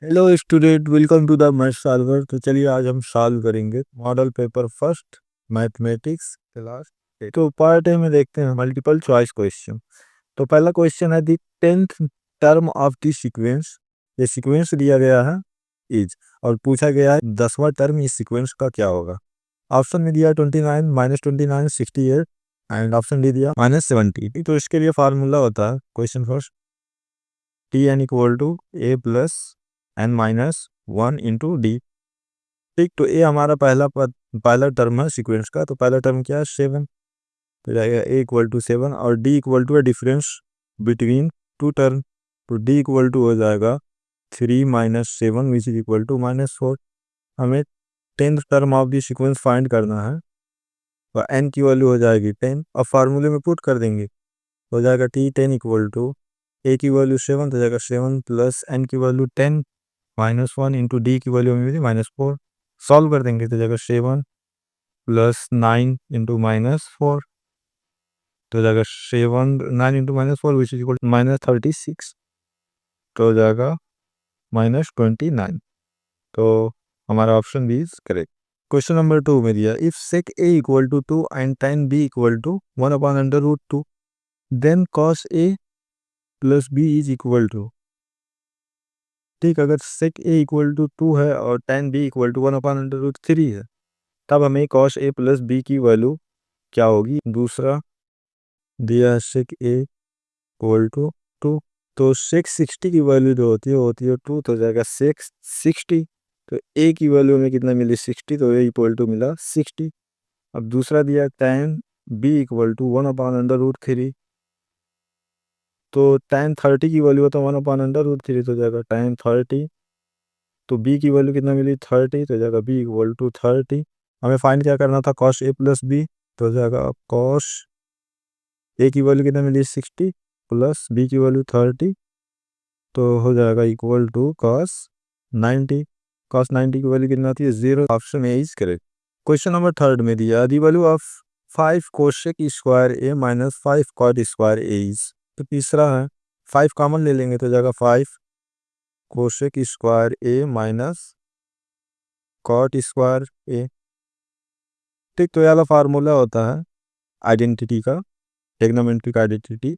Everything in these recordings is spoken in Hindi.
Hello student, welcome to the math solver. तो चलिए आज हम सॉल्व करेंगे model paper first mathematics class 8। तो पार्ट ए में देखते हैं मल्टीपल चॉइस क्वेश्चन। तो पहला क्वेश्चन है दी 10th term of the sequence. ये सीक्वेंस दिया गया है इज, और पूछा गया है 10वां टर्म इस सीक्वेंस का क्या होगा। ऑप्शन में दिया 29, -29, 68 एंड ऑप्शन डी दिया -70। तो इसके लिए फार्मूला होता है question first, T N equal to A plus N minus 1 into D. ठीक, तो ये हमारा पहला टर्म है सीक्वेंस का। तो पहला टर्म क्या है 7, तो जाएगा ए इक्वल टू 7 और डी इक्वल टू है डिफरेंस बिटवीन टू टर्म। तो डी इक्वल टू हो जाएगा 3 - 7 विच इज इक्वल टू -4। हमें 10th term of the sequence find करना है। तो एन की वैल्यू हो जाएगी 10 और फार्मूले में पुट कर देंगे। हो जाएगा टी 10 इक्वल टू ए की वैल्यू 7, तो जाएगा 7 प्लस एन की वैल्यू 10 -1 इंटू डी की वैल्यू हमें मिली -4। सॉल्व कर देंगे तो जाएगा 7 प्लस 9 इंटू -4, तो जाएगा 7 9 into -4 which is equal to -36, तो हो जाएगा -29। तो हमारा option B is correct. Question number 2 में दिया if sec a equal to 2 and tan b equal to 1/√2 then cos a plus b is equal to. ठीक, अगर sec a इक्वल टू 2 है और tan b इक्वल टू 1/√3 है, तब हमें cos a प्लस b की वैल्यू क्या होगी। दूसरा दिया है sec a इक्वल टू 2, तो sec 60 की वैल्यू जो होती है 2, तो जाएगा sec 60। तो a की वैल्यू में कितना मिली 60, तो a इक्वल टू मिला 60। अब दूसरा दिया tan b इक्वल टू 1/√3, तो tan 30 की वैल्यू तो 1/√3, तो जाएगा tan 30। तो b की वैल्यू कितना मिली 30, तो जाएगा b इक्वल टू 30। हमें फाइंड क्या करना था cos a प्लस b, तो जाएगा cos a की वैल्यू कितना मिली 60 प्लस b की वैल्यू 30, तो हो जाएगा इक्वल टू cos 90। cos 90 की वैल्यू कितना आती है 0। Option A is correct. Question number 3 में दिया the value of 5 cosec square A minus 5 cot square A is. तो तीसरा है 5 कॉमन ले लेंगे तो जाएगा 5 cosec square A minus cot square A. ठीक, तो ये वाला फार्मूला होता है आइडेंटिटी का, trigonometric identity,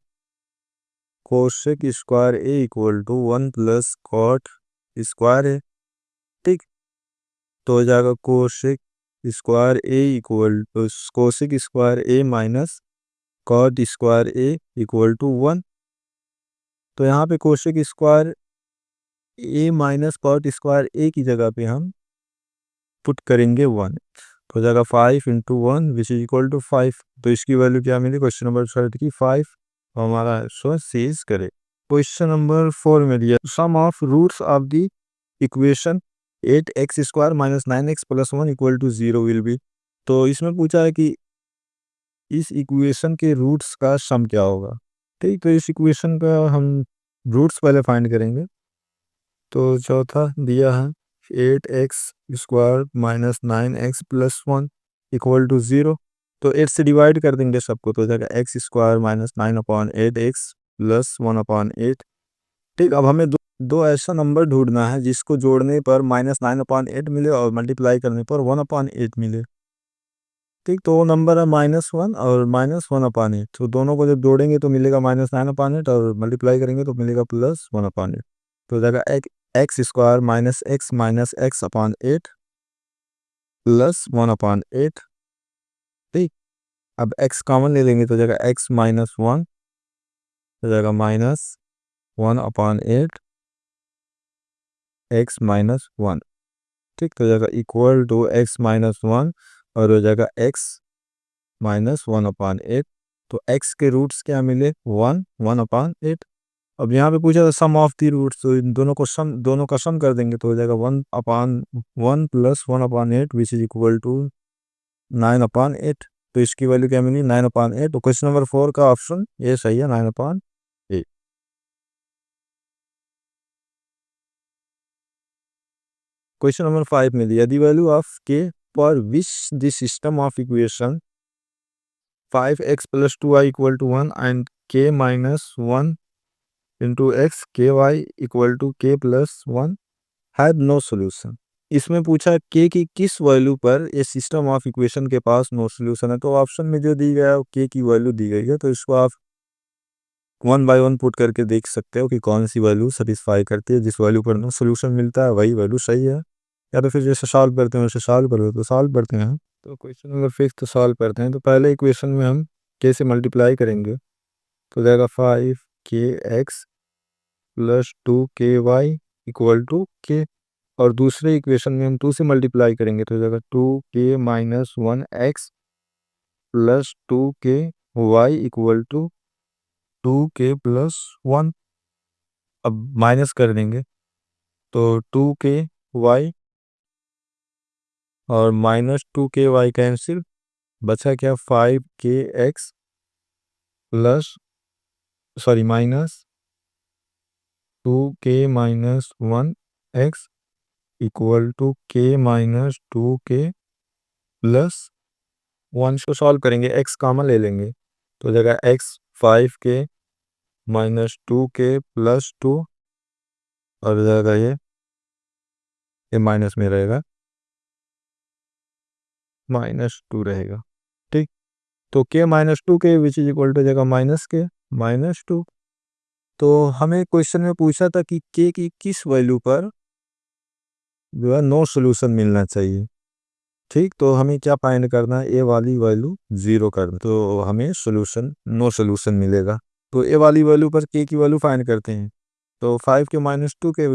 cosec square A equal to 1 plus cot square A. ठीक, तो हो जाएगा cosec square A equal to cosec square A minus cot square A equal to 1। तो यहाँ पे cosec square A minus cot square A की जगह पे हम पुट करेंगे 1, तो हो जाएगा 5 into 1 which is equal to 5। तो इसकी वैल्यू क्या मिली क्वेश्चन नंबर 3 की 5। तो हमारा answer C is correct. Question number 4 में दिया sum of roots of the equation 8x square minus 9x plus 1 equal to 0 will be. तो इसमें पूछा है कि इस इक्वेशन के रूट्स का सम क्या होगा। ठीक, तो इस इक्वेशन का हम रूट्स पहले फाइंड करेंगे। तो चौथा दिया है 8x square minus 9x plus 1 equal to 0। तो 8 से डिवाइड कर देंगे सबको, तो हो जाएगा x square minus 9/8x plus 1/8। ठीक, अब हमें दो ऐसा नंबर ढूंढना है जिसको जोड़ने पर -9/8 मिले और मल्टीप्लाई करने पर 1/8 मिले। ठीक, तो वो नंबर है -1 और -1/8। तो दोनों को जब जोड़ेंगे तो मिलेगा -9/8 और मल्टीप्लाई करेंगे तो मिलेगा +1/8। तो हो जाएगा x square minus x upon 8 plus 1/8। ठीक, अब x कॉमन ले लेंगे तो हो जाएगा x माइनस 1, हो जाएगा -1/8 x माइनस 1। ठीक, तो हो जाएगा इक्वल टू x माइनस 1 और हो जाएगा x माइनस 1/8। तो x के रूट्स क्या मिले 1 1/8। अब यहाँ पे पूछा था सम ऑफ दी रूट्स, तो इन दोनों का सम कर देंगे तो हो जाएगा 1/1 plus 1/8 which is equal to 9/8। तो इसकी वैल्यू क्या मिली 9/8। तो क्वेश्चन नंबर 4 का ऑप्शन ये सही है 9/8। क्वेश्चन नंबर 5 में दिया the value of k for which the system of equation 5x plus 2y equal to 1 and k minus 1 into x k y equal to k plus 1 had no solution. इसमें पूछा के की किस वैल्यू पर ये सिस्टम ऑफ इक्वेशन के पास नो सॉल्यूशन है। तो ऑप्शन में जो दी गया है के की वैल्यू दी गई है, तो इसको आप वन बाय वन पुट करके देख सकते हो कि कौन सी वैल्यू सेटिस्फाई करती है। जिस वैल्यू पर नो सोल्यूशन मिलता है वही वैल्यू सही है, या तो फिर जैसे सॉल्व करते हैं वैसे सॉल्व करो, तो सॉल्व करते हैं। तो क्वेश्चन नंबर 5 तो सॉल्व करते हैं। तो पहले इक्वेशन में हम के से मल्टीप्लाई करेंगे तो जाएगा 5kx plus 2ky equal to के। और दूसरे इक्वेशन में हम 2 से मल्टीप्लाई करेंगे तो जाएगा 2k minus 1x plus 2ky equal to 2k+1। अब माइनस कर देंगे तो 2ky और माइनस 2ky कैंसिल, बचा क्या 5kx plus sorry minus 2k minus 1x equal to k minus 2k+1। को सॉल्व करेंगे, x कॉमन ले लेंगे तो जगह x 5k माइनस 2k+2 और जाएगा ये माइनस में रहेगा -2 रहेगा। ठीक, तो k -2k which is equal to जगह -2। तो हमें क्वेश्चन में पूछा था कि k की किस वैल्यू पर जो है नो सोल्यूशन मिलना चाहिए। ठीक, तो हमें क्या फाइंड करना है, ए वाली वैल्यू 0 करना, तो हमें सोल्यूशन नो सोल्यूशन मिलेगा। तो ए वाली वैल्यू पर k की वैल्यू फाइंड करते हैं। तो 5 के -2k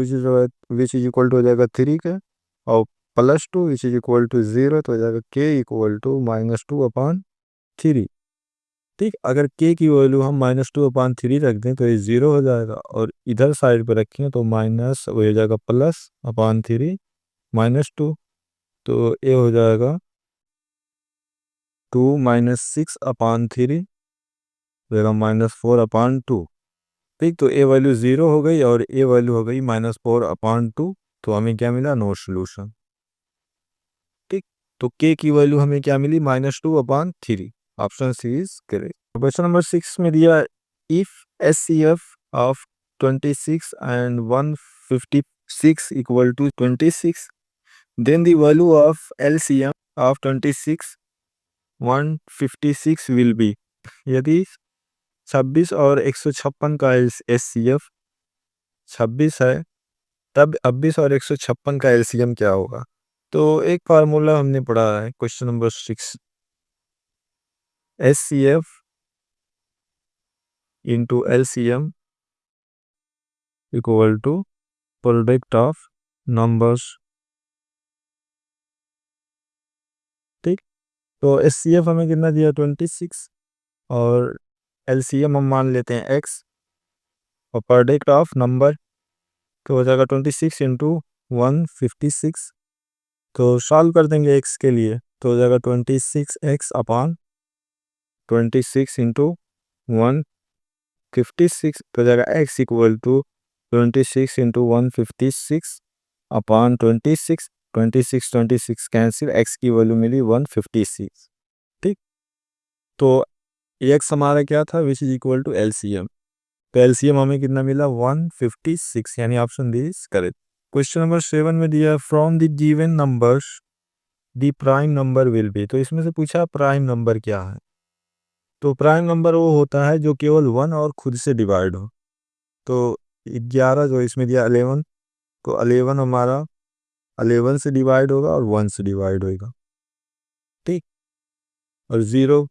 which is equal to हो जाएगा 3 के, और +2 विच इज इक्वल टू 0, तो हो जाएगा k इक्वल टू -2/3। ठीक, अगर k की वैल्यू हम -2/3 रख दें तो ये 0 हो जाएगा, और इधर साइड पर रखें तो माइनस हो जाएगा +/3 -2, तो ये हो जाएगा 2 - 6/3 रहेगा -4/2। ठीक, तो ए वैल्यू 0 हो गई और ए वैल्यू हो गई -4/2। तो हमें क्या मिला, नो सोल्यूशन। ठीक, तो k की वैल्यू हमें क्या मिली, -2/3। Option C is correct. Question number 6 में दिया if SCF of 26 and 156 equal to 26, then the value of LCM of 26 156 will be. यदि 26 और 156 का SCF 26 है, तब 26 और 156 का LCM क्या होगा। तो एक फार्मूला हमने पढ़ा है question number 6, SCF into LCM equal to product of numbers. ठीक, तो SCF हमें कितना दिया 26, और LCM हम मान लेते हैं x, और प्रोडक्ट ऑफ नंबर तो हो जाएगा 26 इंटू 156। तो सॉल्व कर देंगे x के लिए तो हो जाएगा 26x/26 इंटू 156, तो हो जाएगा x equal to 26 into 156/26। 26 cancel, x की वैल्यू मिली 156। ठीक, तो x हमारा क्या था, which is equal to LCM। तो LCM हमें कितना मिला 156, यानी option D is correct. Question number 7 में दिया from the given numbers the prime number will be. तो इसमें से पूछा प्राइम नंबर क्या है। तो प्राइम नंबर वो होता है जो केवल 1 और खुद से डिवाइड हो। तो 11 जो इसमें दिया 11, तो 11 हमारा 11 से डिवाइड होगा और 1 से डिवाइड होगा। ठीक, और 0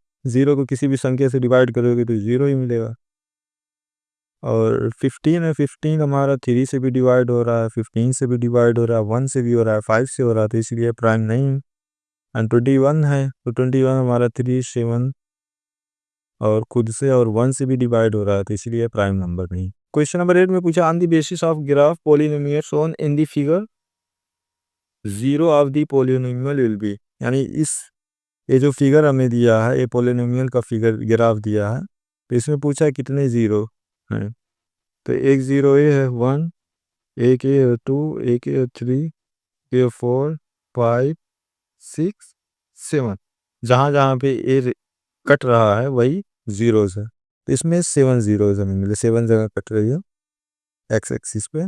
को किसी भी संख्या से डिवाइड करोगे तो 0 ही मिलेगा। और 15 है, 15 हमारा 3 से भी डिवाइड हो रहा है, 15 से भी डिवाइड हो रहा है, 1 से भी हो रहा है, 5 से हो रहा है, तो इसलिए प्राइम नहीं है। एंड 21 है, तो 21 हमारा 3, 7 और खुद से और 1 से भी डिवाइड हो रहा है, तो इसलिए प्राइम नंबर नहीं। क्वेश्चन नंबर 8 में पूछा on the basis of graph polynomial shown in the figure 0 of the polynomial will be. यानी ये जो फिगर हमें दिया है, ये पॉलिनोमियल का फिगर ग्राफ दिया है, तो इसमें पूछा है कितने 0 हैं। तो एक 0 ये है 1, एक ये है 2, एक ये है 3, ये 4, 5, 6, 7। जहाँ जहाँ पे ये कट रहा है वही जीरोस है, तो इसमें 7 जीरोस हमें मिले, 7 जगह कट रही है एक्स एक्सिस पे।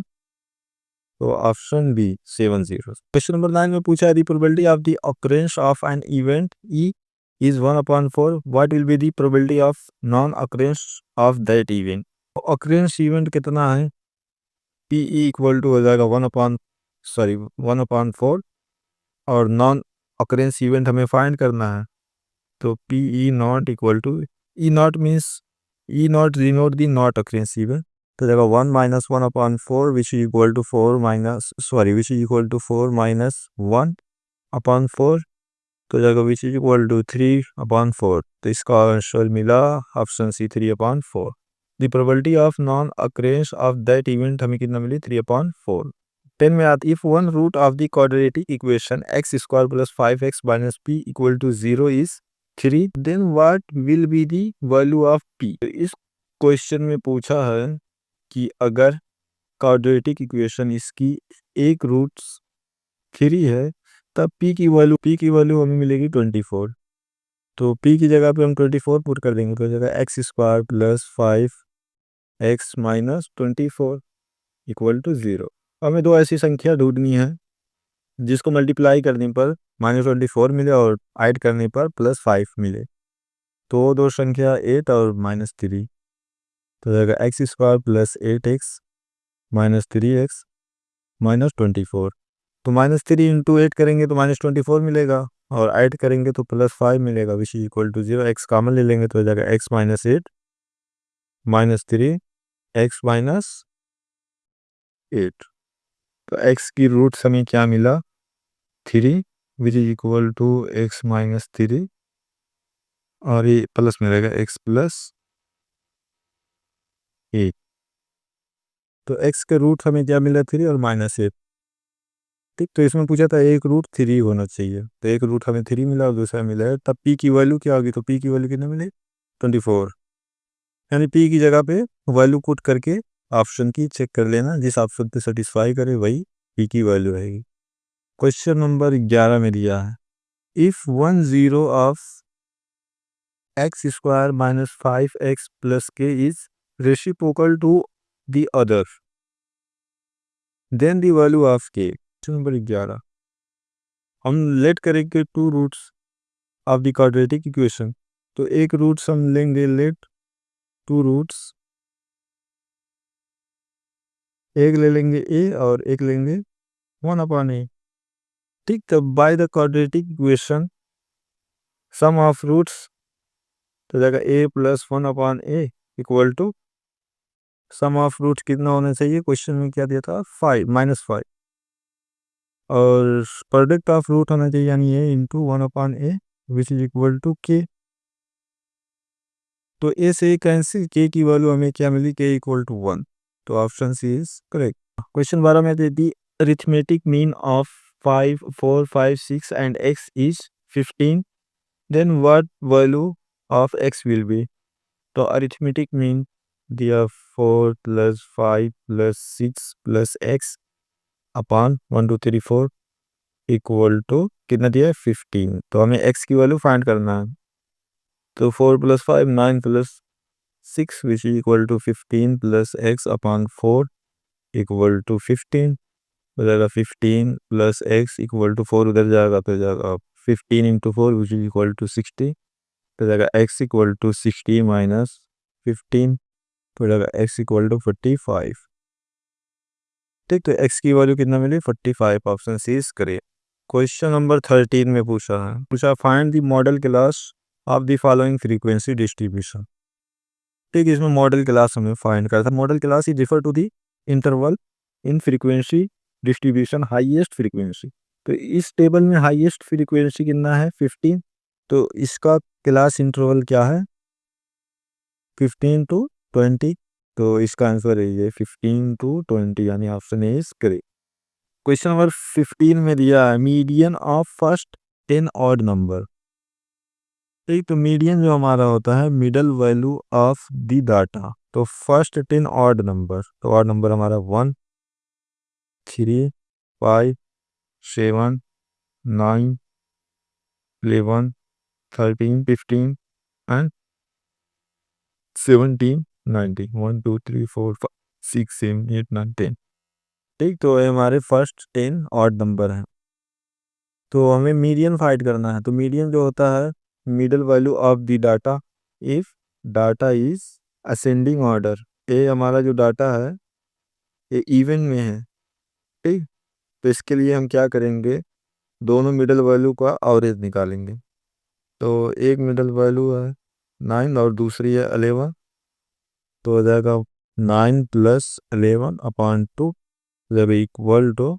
तो ऑप्शन बी 70। क्वेश्चन नंबर 9 में पूछा है the probability of the occurrence of an event E is 1/4, what will be the probability of non occurrence of that event. Occurrence event कितना है, पी इक्वल टू हो जाएगा 1/4, और नॉन ऑकरेंस इवेंट हमें फाइंड करना है, तो P E not equal to, E not means E not denote the not occurrence event, तो जाएगा 1 - 1/4 which is equal to 4 minus which is equal to 4 - 1/4, तो जाएगा विच इज इक्वल टू 3/4। तो इसका आंसर मिला option C 3/4। The probability of non occurrence of that event हमें कितना मिली 3/4। 10 में आती, if one root of the quadratic equation x² + 5x - p equal to 0 is 3, then what will be the value of p। तो इस क्वेश्चन में पूछा है कि अगर क्वाड्रेटिक इक्वेशन इसकी एक रूट 3 है, तब p की वैल्यू हमें मिलेगी 24। तो p की जगह पे हम 24 पुट कर देंगे, तो जगह x² + 5x - 24 इक्वल टू 0। हमें दो ऐसी संख्या ढूंढनी है जिसको मल्टीप्लाई करने पर -24 मिले और ऐड करने पर +5 मिले। तो दो संख्या 8 और -3, तो जाएगा x² + 8x - 3x - 24। तो -3 × 8 करेंगे तो -24 मिलेगा, और ऐड करेंगे तो +5 मिलेगा which is equal to 0। x common ले लेंगे तो हो जाएगा x - 8 - 3 x - 8। तो x की रूट्स हमें क्या मिला 3 which is equal to x - 3, और ये प्लस में रहेगा x + 8। तो x के रूट हमें क्या मिला 3 और -8। ठीक, तो इसमें पूछा था एक रूट 3 होना चाहिए, तो एक रूट हमें 3 मिला और दूसरा मिला है, तब p की वैल्यू क्या होगी, तो p की वैल्यू कितने मिली 24। यानी p की जगह पे वैल्यू पुट करके ऑप्शन की चेक कर लेना, जिस ऑप्शन पे सेटिस्फाई करे वही p की वैल्यू रहेगी। क्वेश्चन नंबर 11 में दिया है, if 1 0 of x² - 5x + k is reciprocal to the other, then the value of k। Question number 11, हम लेट करेंगे two roots of the quadratic equation, तो एक रूट्स हम लेंगे लेट टू रूट्स, एक ले लेंगे a और एक लेंगे 1/a। ठीक, तो by the quadratic equation sum of roots, तो जाएगा a + 1/a equal to sum of roots कितना होना चाहिए, क्वेश्चन में क्या दिया था 5 -5, और प्रोडक्ट ऑफ रूट होना चाहिए यानी a × 1/a which is equal to k। तो a से कैंसिल, k की वैल्यू हमें क्या मिली k इक्वल टू 1, तो option C is correct. Question 12 में the arithmetic mean of 5 4 5 6 and x is 15, then what value of x will be. तो अरिथमेटिक मीन दिया 4 + 5 + 6 + x अपॉन 1 2 3 4 इक्वल टू कितना दिया है 15। तो हमें x की वैल्यू फाइंड करना है, तो 4 + 5 9 + 6 which is equal to 15 + x upon 4 equal to 15, हो जाएगा 15 + x इक्वल टू 4 उधर जाएगा तो जाएगा 15 × 4 विच इज इक्वल टू 60, तो जाएगा x इक्वल टू 60 - 15, तो जाएगा x इक्वल टू 45। ठीक, तो x की वैल्यू कितना मिली 45, option C is correct. Question number 13 में पूछा find the modal class of the following frequency distribution. ठीक, इसमें मॉडल क्लास हमें फाइंड करता है। Modal class is refer to the interval in frequency distribution highest frequency. तो इस टेबल में हाईएस्ट फ्रीक्वेंसी कितना है 15, तो इसका क्लास इंटरवल क्या है 15 to 20, तो इसका आंसर है ये 15 to 20 यानी option A is correct. Question number 15 में दिया है median of first 10 odd number. ठीक, तो मीडियन जो हमारा होता है middle value of the data, तो फर्स्ट 10 ऑड नंबर, तो ऑड नंबर हमारा 1 3 5 7 9 11 13 15 एंड 17 19 1 2 3 4 5 6 7 8 9 10। ठीक, तो ये हमारे फर्स्ट 10 ऑड नंबर हैं। तो हमें मीडियन फाइंड करना है। तो मीडियन जो होता है middle value of the data if data is ascending order. ये हमारा जो डाटा है ये इवन में है। ठीक, तो इसके लिए हम क्या करेंगे, दोनों मिडल वैल्यू का एवरेज निकालेंगे। तो एक मिडल वैल्यू है 9 और दूसरी है 11, तो हो जाएगा 9 + 11/2 जब equal to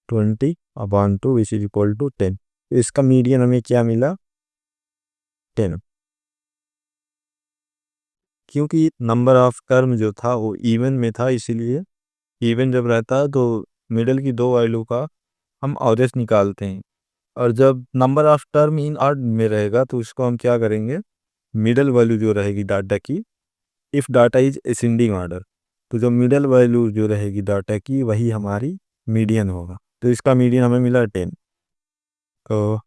20/2 which is equal to 10। इसका मीडियन हमें क्या मिला, 10। क्योंकि नंबर ऑफ टर्म जो था वो इवन में था, इसीलिए इवन जब रहता है तो मिडल की दो वैल्यू का हम एवरेज निकालते हैं। और जब number of term in odd में रहेगा तो उसको हम क्या करेंगे, मिडल वैल्यू जो रहेगी डाटा की, if data is ascending order, तो जो मिडल वैल्यू जो रहेगी डाटा की वही हमारी मीडियन होगा। तो इसका मीडियन हमें मिला 10। तो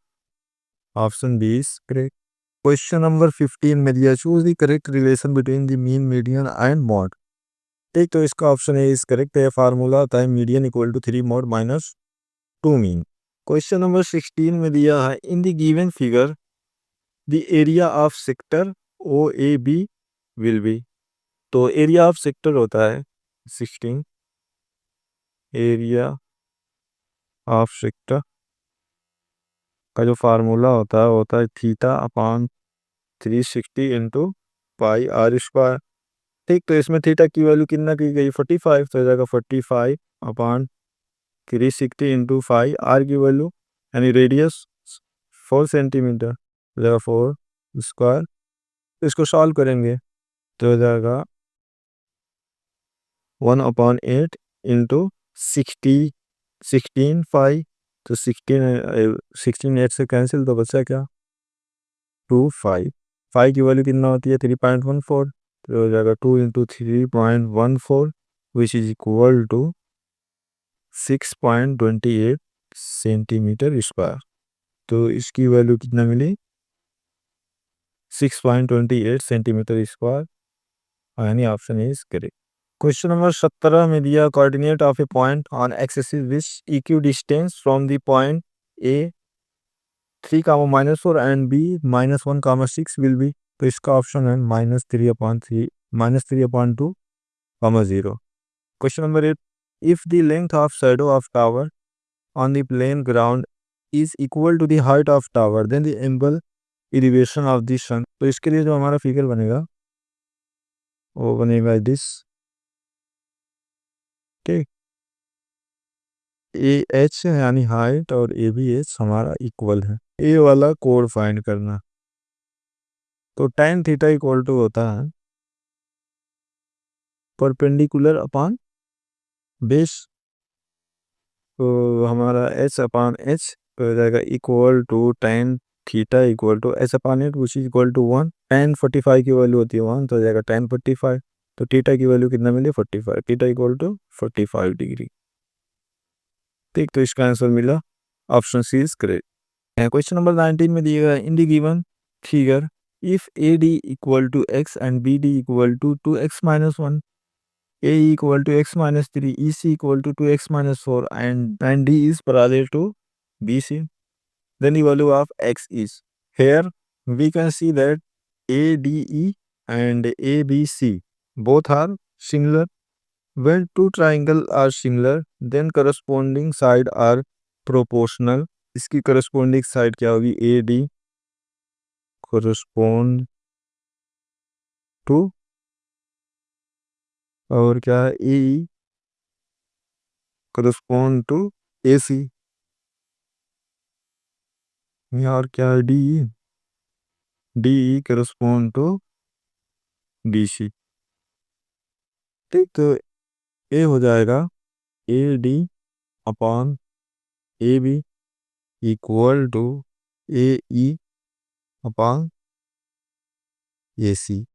option B is correct. Question number 15 में दिया, choose the correct relation between the mean, median and mode. ठीक, तो इसका ऑप्शन ए इज करेक्ट है। फार्मूला होता है median equal to 3 mode minus 2 mean. Question number 16 में दिया है, in the given figure the area of sector O A B will be. तो एरिया ऑफ सेक्टर होता है 16, एरिया ऑफ सेक्टर का जो फार्मूला होता है θ/360 इंटू पाई आर स्क्वायर। ठीक, तो इसमें थीटा की वैल्यू कितना की गई, 45, तो हो जाएगा 45/360 इंटू फाइव, आर की वैल्यू यानी रेडियस 4 सेंटीमीटर, हो जाएगा 4 स्क्वायर। इसको सॉल्व करेंगे तो हो जाएगा 1/8 इंटू 16 तो 16 8 से कैंसिल, तो बचा क्या 2 5। 5 की वैल्यू कितना होती है 3.14, तो हो जाएगा 2 into 3.14 which is equal to 6.28 centimetre square. तो इसकी वैल्यू कितना मिली 6.28 सेंटीमीटर स्क्वायर, यानी option is correct. Question number 17 में दिया, coordinate of a point on axis which equidistance from the point A 3, -4 and B -1, 6 will be. तो इसका ऑप्शन है -3/3 -3/2, 0। Question number 8, if the length of shadow of tower on the plane ground is equal to the height of tower then the angle elevation of the sun. तो इसके लिए जो हमारा फिगर बनेगा वो बनेगा दिस। ठीक, ए एच यानी हाइट और ए बी एच हमारा इक्वल है। ए वाला कोड फाइंड करना, तो tan थीटा इक्वल टू होता है परपेंडिकुलर अपॉन बेस। तो हमारा h/h हो जाएगा equal to tan theta equal to h/8 which is equal to 1। tan 45 की वैल्यू होती है 1, तो हो जाएगा tan 45। तो थीटा की वैल्यू कितना मिली 45, थीटा इक्वल टू 45 डिग्री। ठीक, तो इसका आंसर मिला option C is correct. Question number 19 में दिया गया, in the given figure if A D equal to X and B D equal to 2x-1, a equal to x-3, ec equal to 2x-4, and d is parallel to bc, then the value of x is. Here we can see that ADE and ABC both are similar. When two triangles are similar, then corresponding side are proportional. इसकी corresponding side क्या होगी, AD correspond to, और क्या है AE correspond to AC, और क्या है DE correspond to BC। ठीक, तो ए हो जाएगा AD upon AB equal to AE upon AC।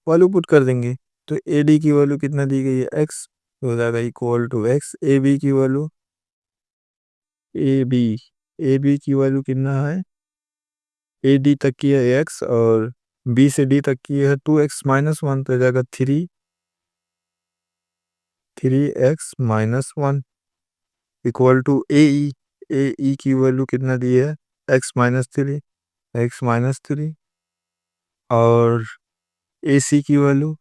Value put कर देंगे, तो AD की वैल्यू कितना दी गई है x, तो हो जाएगा इक्वल टू x। AB की वैल्यू AB की वैल्यू कितना है, AD तक की है x और B से D तक की है 2x-1, तो हो जाएगा 3 3x माइनस 1 इक्वल टू ए की वैल्यू कितना दी है, x माइनस 3 और ए सी की वैल्यू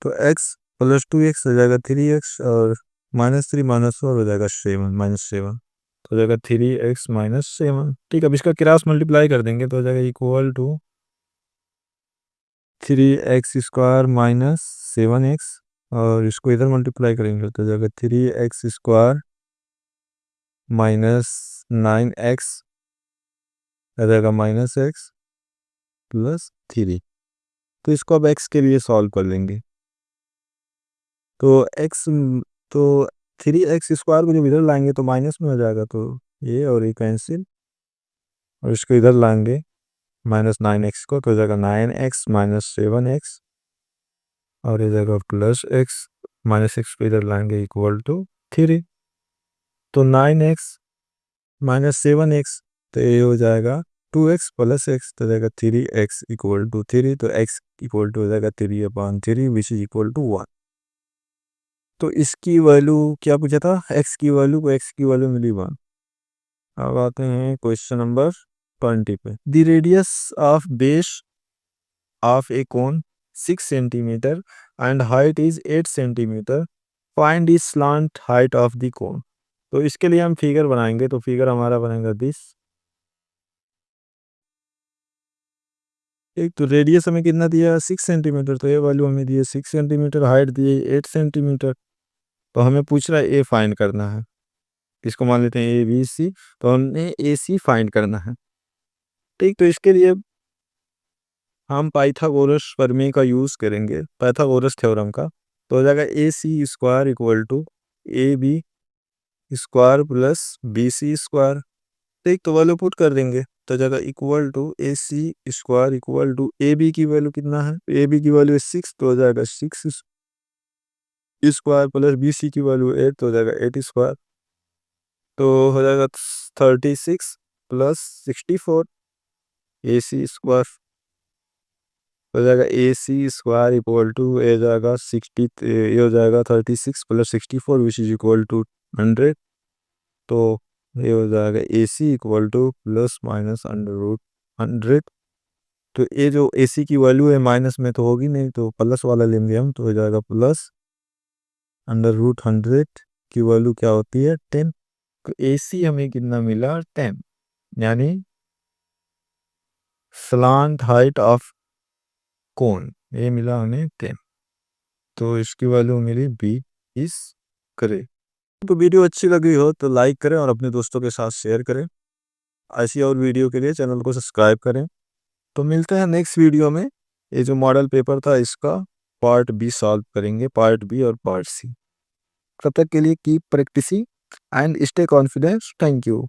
तो x प्लस 2x हो जाएगा 3x और -3 - 4 हो जाएगा 7 -7 तो हो जाएगा 3x -7। ठीक है, अब इसका क्रॉस मल्टीप्लाई कर देंगे तो हो जाएगा equal to 3x² minus 7x और इसको इधर मल्टीप्लाई करेंगे तो हो जाएगा 3x² माइनस 9x हो जाएगा -x प्लस 3। तो इसको अब x के लिए सॉल्व कर लेंगे तो x तो 3x² को जब इधर लाएंगे तो माइनस में हो जाएगा तो ये और ये कैंसिल और इसको इधर लाएंगे -9x को तो हो जाएगा 9x माइनस 7x और ये जाएगा प्लस x -x को इधर लाएंगे इक्वल टू 3 तो 9x माइनस 7x तो ये हो जाएगा 2x प्लस x तो जाएगा 3x इक्वल टू 3 तो x इक्वल टू हो जाएगा 3/3 विच इज इक्वल टू 1। तो इसकी वैल्यू क्या पूछा था, x की वैल्यू मिली 1। अब आते हैं क्वेश्चन नंबर 20 पे। The radius of base of A cone 6 centimetre and height is 8 centimetre, find the slant height of the cone. तो इसके लिए हम फिगर बनाएंगे तो फिगर हमारा बनेगा दिस। एक तो रेडियस हमें कितना दिया 6 सेंटीमीटर तो ये वैल्यू हमें दी है 6 सेंटीमीटर, हाइट दी है 8 सेंटीमीटर तो हमें पूछ रहा है ए फाइंड करना है। इसको मान लेते हैं ए बी सी तो हमने ए सी फाइंड करना है। ठीक, तो इसके लिए हम पाइथागोरस प्रमेय का यूज़ करेंगे, पाइथागोरस थ्योरम का। तो हो जाएगा AC² equal to AB² plus BC²। ठीक, तो वैल्यू पुट कर देंगे तो जाएगा equal to AC² equal to AB की वैल्यू कितना है, AB की वैल्यू 6 तो हो जाएगा 6 स्क्वायर प्लस BC की वैल्यू 8 तो हो जाएगा 8 तो हो जाएगा 36 प्लस 64 AC² हो जाएगा AC² इक्वल टू ए जाएगा 60 ये हो जाएगा 36 plus 64 which is equal to 100 तो ये हो जाएगा AC equal to plus minus √100। तो ये जो AC की वैल्यू है माइनस में तो होगी नहीं तो प्लस वाला लेंगे हम तो हो जाएगा प्लस √100 की वैल्यू क्या होती है 10। तो AC हमें कितना मिला 10 यानी स्लांट हाइट ऑफ कोन ये मिला हमें 10 तो इसकी वैल्यू मिली 20 करें। तो वीडियो अच्छी लगी हो तो लाइक करें और अपने दोस्तों के साथ शेयर करें। ऐसी और वीडियो के लिए चैनल को सब्सक्राइब करें। तो मिलते हैं नेक्स्ट वीडियो में। ये जो मॉडल पेपर था इसका पार्ट बी सॉल्व करेंगे, पार्ट बी और पार्ट सी। तब तक के लिए keep practicing and stay confidence. Thank you.